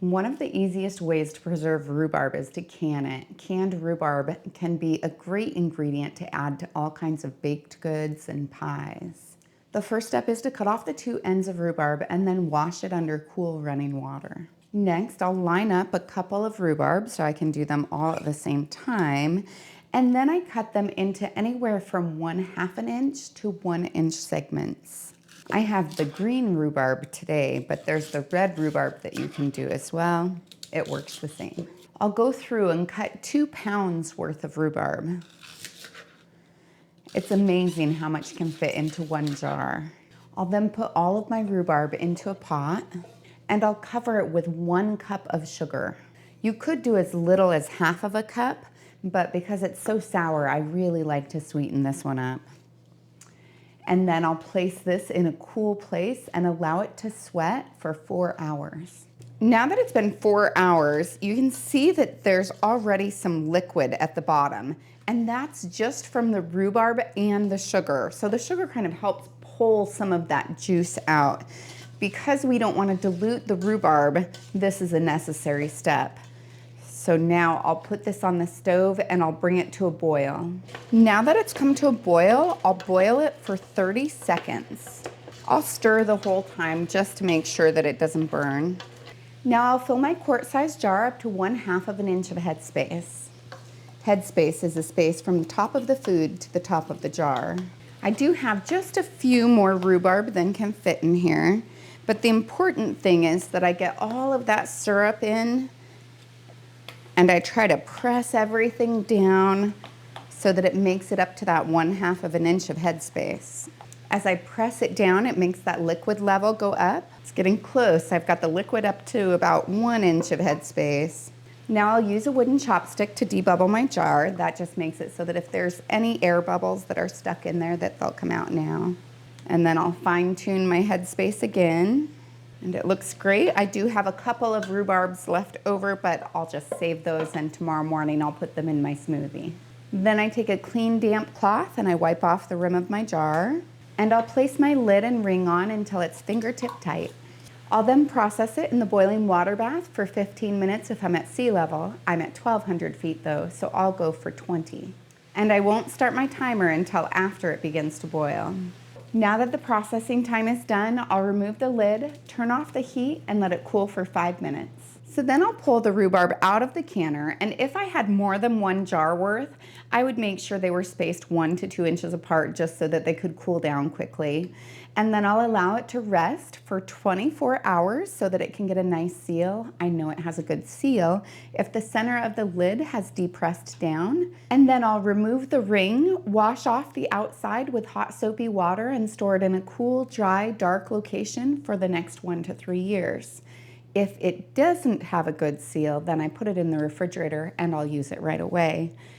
One of the easiest ways to preserve rhubarb is to can it. Canned rhubarb can be a great ingredient to add to all kinds of baked goods and pies. The first step is to cut off the two ends of rhubarb and then wash it under cool running water. Next, I'll line up a couple of rhubarb so I can do them all at the same time. And then I cut them into anywhere from 1/2 inch to 1 inch segments. I have the green rhubarb today, but there's the red rhubarb that you can do as well. It works the same. I'll go through and cut 2 pounds worth of rhubarb. It's amazing how much can fit into one jar. I'll then put all of my rhubarb into a pot and I'll cover it with 1 cup of sugar. You could do as little as 1/2 cup, but because it's so sour, I really like to sweeten this one up. And then I'll place this in a cool place and allow it to sweat for 4 hours. Now that it's been 4 hours, you can see that there's already some liquid at the bottom, and that's just from the rhubarb and the sugar. So the sugar kind of helps pull some of that juice out. Because we don't want to dilute the rhubarb, this is a necessary step. So now I'll put this on the stove and I'll bring it to a boil. Now that it's come to a boil, I'll boil it for 30 seconds. I'll stir the whole time just to make sure that it doesn't burn. Now I'll fill my quart-sized jar up to 1/2 inch of headspace. Headspace is the space from the top of the food to the top of the jar. I do have just a few more rhubarb than can fit in here, but the important thing is that I get all of that syrup in and I try to press everything down so that it makes it up to that 1/2 inch of headspace. As I press it down, it makes that liquid level go up. It's getting close. I've got the liquid up to about 1 inch of headspace. Now I'll use a wooden chopstick to debubble my jar. That just makes it so that if there's any air bubbles that are stuck in there, that they'll come out now. And then I'll fine tune my headspace again. And it looks great. I do have a couple of rhubarbs left over, but I'll just save those and tomorrow morning I'll put them in my smoothie. Then I take a clean damp cloth and I wipe off the rim of my jar. And I'll place my lid and ring on until it's fingertip tight. I'll then process it in the boiling water bath for 15 minutes if I'm at sea level. I'm at 1,200 feet though, so I'll go for 20. And I won't start my timer until after it begins to boil. Now that the processing time is done, I'll remove the lid, turn off the heat, and let it cool for 5 minutes. So then I'll pull the rhubarb out of the canner, and if I had more than 1 jar worth, I would make sure they were spaced 1 to 2 inches apart just so that they could cool down quickly. And then I'll allow it to rest for 24 hours so that it can get a nice seal. I know it has a good seal if the center of the lid has depressed down. And then I'll remove the ring, wash off the outside with hot soapy water, and store it in a cool, dry, dark location for the next 1 to 3 years. If it doesn't have a good seal, then I put it in the refrigerator and I'll use it right away.